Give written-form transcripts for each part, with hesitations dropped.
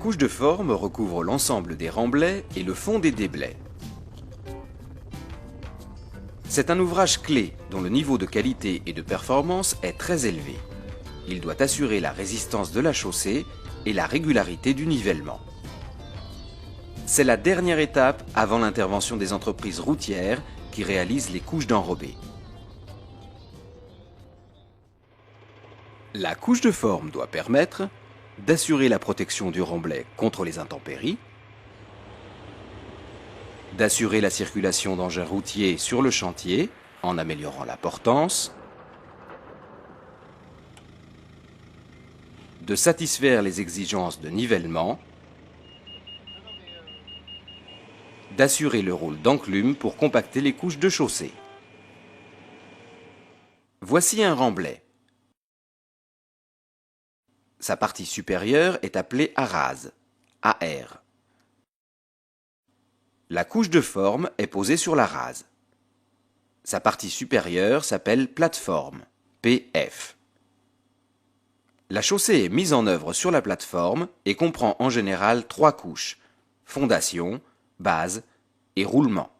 couche de forme recouvre l'ensemble des remblais et le fond des déblais. C'est un ouvrage clé dont le niveau de qualité et de performance est très élevé. Il doit assurer la résistance de la chaussée et la régularité du nivellement. C'est la dernière étape avant l'intervention des entreprises routières qui réalisent les couches d'enrobés. La couche de forme doit permettre d'assurer la protection du remblai contre les intempéries, d'assurer la circulation d'engins routiers sur le chantier en améliorant la portance, de satisfaire les exigences de nivellement, d'assurer le rôle d'enclume pour compacter les couches de chaussée. Voici un remblai. Sa partie supérieure est appelée arase, AR. La couche de forme est posée sur la rase. Sa partie supérieure s'appelle plateforme, PF. La chaussée est mise en œuvre sur la plateforme et comprend en général 3 couches, fondation, base et roulement.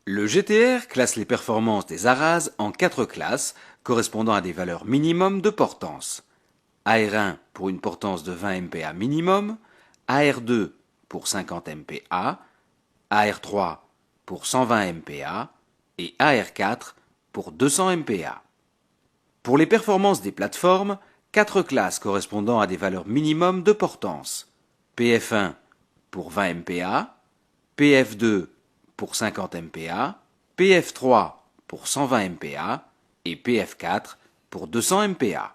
Le GTR classe les performances des arases en 4 classes correspondant à des valeurs minimum de portance. AR1 pour une portance de 20 MPa minimum, AR2 pour 50 MPa, AR3 pour 120 MPa et AR4 pour 200 MPa. Pour les performances des plateformes, 4 classes correspondant à des valeurs minimum de portance. PF1 pour 20 MPa, PF2 pour 50 MPa, PF3 pour 120 MPa et PF4 pour 200 MPa.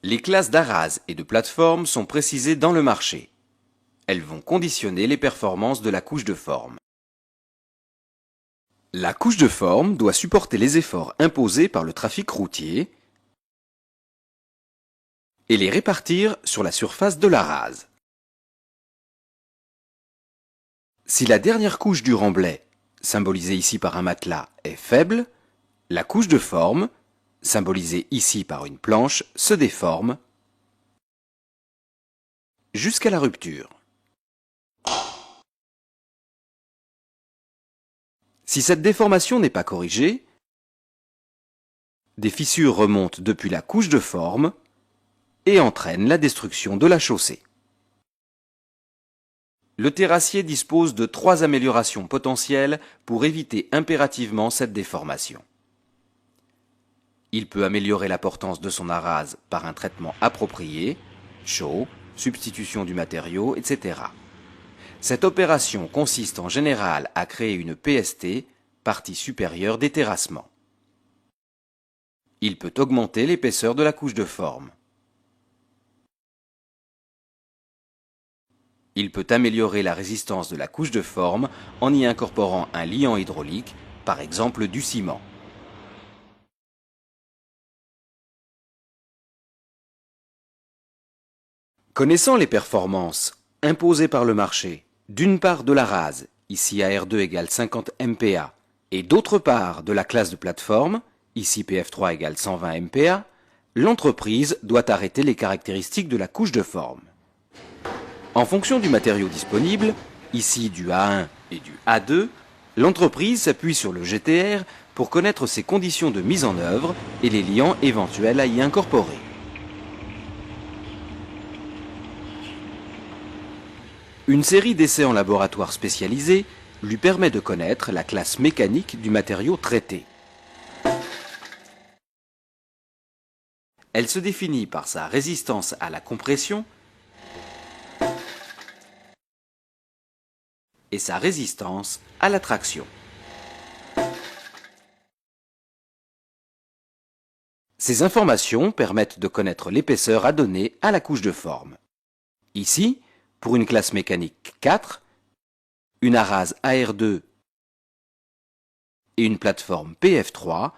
Les classes d'arase et de plateforme sont précisées dans le marché. Elles vont conditionner les performances de la couche de forme. La couche de forme doit supporter les efforts imposés par le trafic routier et les répartir sur la surface de l'arase. Si la dernière couche du remblai, symbolisée ici par un matelas, est faible, la couche de forme, symbolisée ici par une planche, se déforme jusqu'à la rupture. Si cette déformation n'est pas corrigée, des fissures remontent depuis la couche de forme et entraînent la destruction de la chaussée. Le terrassier dispose de 3 améliorations potentielles pour éviter impérativement cette déformation. Il peut améliorer la portance de son arase par un traitement approprié, chaud, substitution du matériau, etc. Cette opération consiste en général à créer une PST, partie supérieure des terrassements. Il peut augmenter l'épaisseur de la couche de forme. Il peut améliorer la résistance de la couche de forme en y incorporant un liant hydraulique, par exemple du ciment. Connaissant les performances imposées par le marché, d'une part de la rase, ici AR2 égale 50 MPa, et d'autre part de la classe de plateforme, ici PF3 égale 120 MPa, l'entreprise doit arrêter les caractéristiques de la couche de forme. En fonction du matériau disponible, ici du A1 et du A2, l'entreprise s'appuie sur le GTR pour connaître ses conditions de mise en œuvre et les liants éventuels à y incorporer. Une série d'essais en laboratoire spécialisé lui permet de connaître la classe mécanique du matériau traité. Elle se définit par sa résistance à la compression et sa résistance à la traction. Ces informations permettent de connaître l'épaisseur à donner à la couche de forme. Ici, pour une classe mécanique 4, une arase AR2 et une plateforme PF3,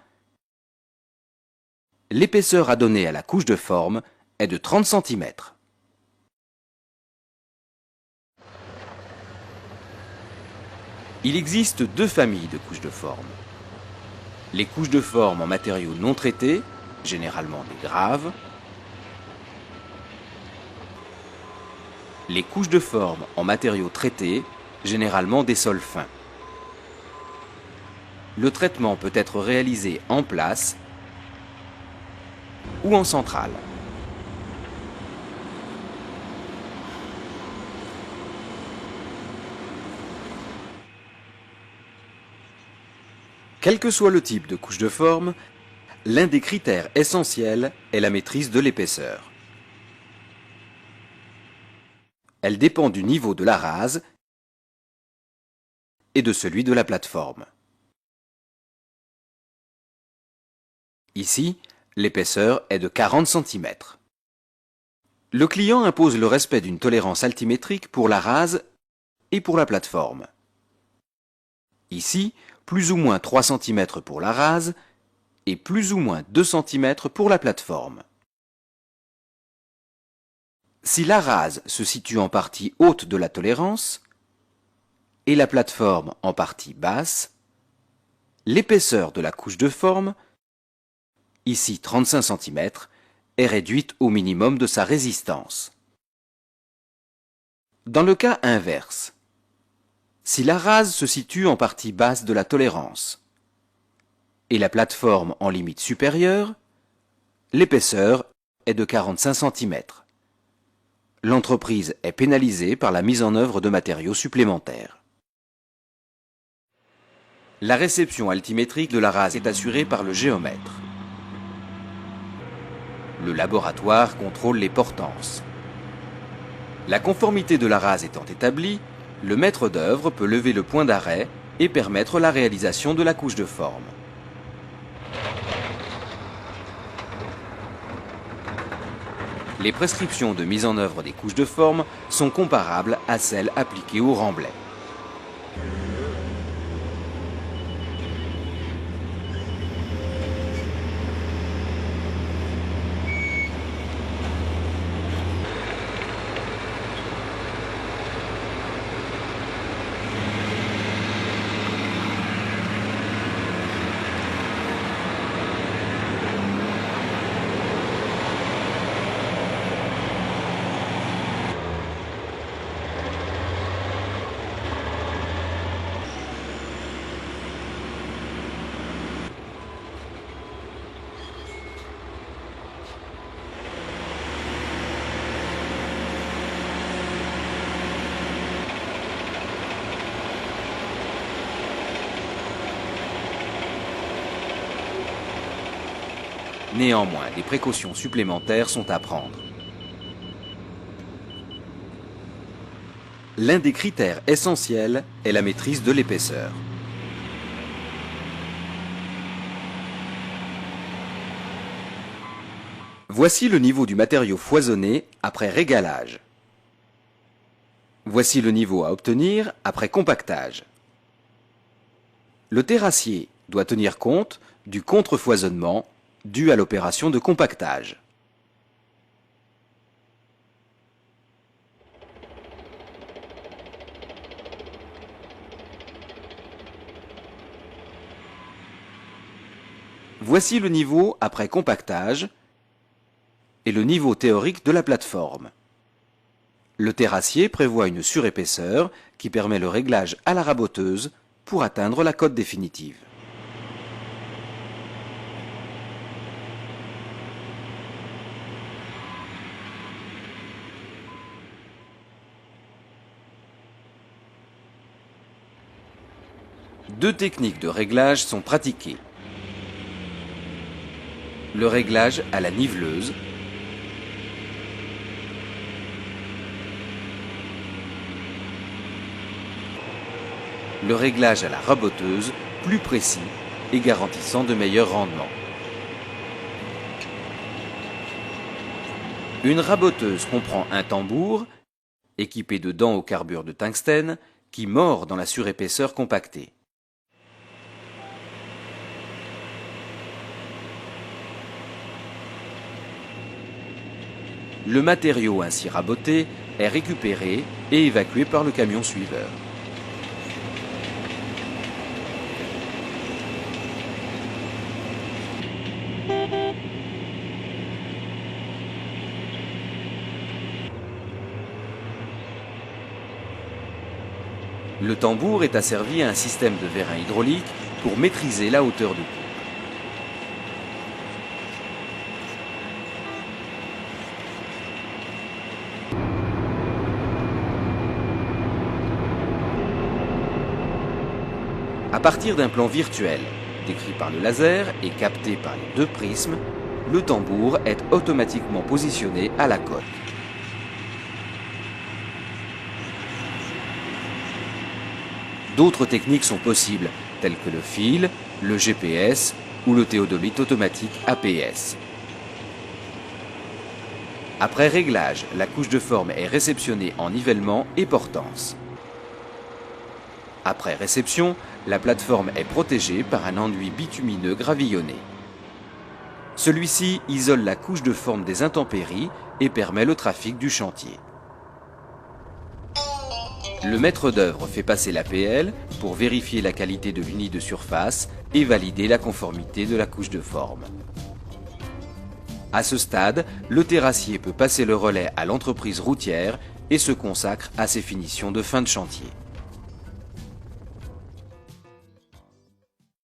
l'épaisseur à donner à la couche de forme est de 30 cm. Il existe 2 familles de couches de forme. Les couches de forme en matériaux non traités, généralement des graves, Les couches de forme en matériaux traités, généralement des sols fins. Le traitement peut être réalisé en place ou en centrale. Quel que soit le type de couche de forme, l'un des critères essentiels est la maîtrise de l'épaisseur. Elle dépend du niveau de la rase et de celui de la plateforme. Ici, l'épaisseur est de 40 cm. Le client impose le respect d'une tolérance altimétrique pour la rase et pour la plateforme. Ici, plus ou moins 3 cm pour la rase et plus ou moins 2 cm pour la plateforme. Si la rase se situe en partie haute de la tolérance et la plateforme en partie basse, l'épaisseur de la couche de forme, ici 35 cm, est réduite au minimum de sa résistance. Dans le cas inverse, si la rase se situe en partie basse de la tolérance et la plateforme en limite supérieure, l'épaisseur est de 45 cm. L'entreprise est pénalisée par la mise en œuvre de matériaux supplémentaires. La réception altimétrique de la rase est assurée par le géomètre. Le laboratoire contrôle les portances. La conformité de la rase étant établie, le maître d'œuvre peut lever le point d'arrêt et permettre la réalisation de la couche de forme. Les prescriptions de mise en œuvre des couches de forme sont comparables à celles appliquées au remblai. Néanmoins, des précautions supplémentaires sont à prendre. L'un des critères essentiels est la maîtrise de l'épaisseur. Voici le niveau du matériau foisonné après régalage. Voici le niveau à obtenir après compactage. Le terrassier doit tenir compte du contrefoisonnement dû à l'opération de compactage. Voici le niveau après compactage et le niveau théorique de la plateforme. Le terrassier prévoit une surépaisseur qui permet le réglage à la raboteuse pour atteindre la cote définitive. Deux techniques de réglage sont pratiquées. Le réglage à la niveleuse le réglage à la raboteuse, plus précis et garantissant de meilleurs rendements. Une raboteuse comprend un tambour, équipé de dents au carbure de tungstène, qui mord dans la surépaisseur compactée. Le matériau ainsi raboté est récupéré et évacué par le camion suiveur. Le tambour est asservi à un système de vérin hydraulique pour maîtriser la hauteur de coupe. À partir d'un plan virtuel, décrit par le laser et capté par les deux prismes, le tambour est automatiquement positionné à la coque. D'autres techniques sont possibles, telles que le fil, le GPS ou le théodolite automatique APS. Après réglage, la couche de forme est réceptionnée en nivellement et portance. Après réception, la plateforme est protégée par un enduit bitumineux gravillonné. Celui-ci isole la couche de forme des intempéries et permet le trafic du chantier. Le maître d'œuvre fait passer l'APL pour vérifier la qualité de l'unité de surface et valider la conformité de la couche de forme. À ce stade, le terrassier peut passer le relais à l'entreprise routière et se consacre à ses finitions de fin de chantier.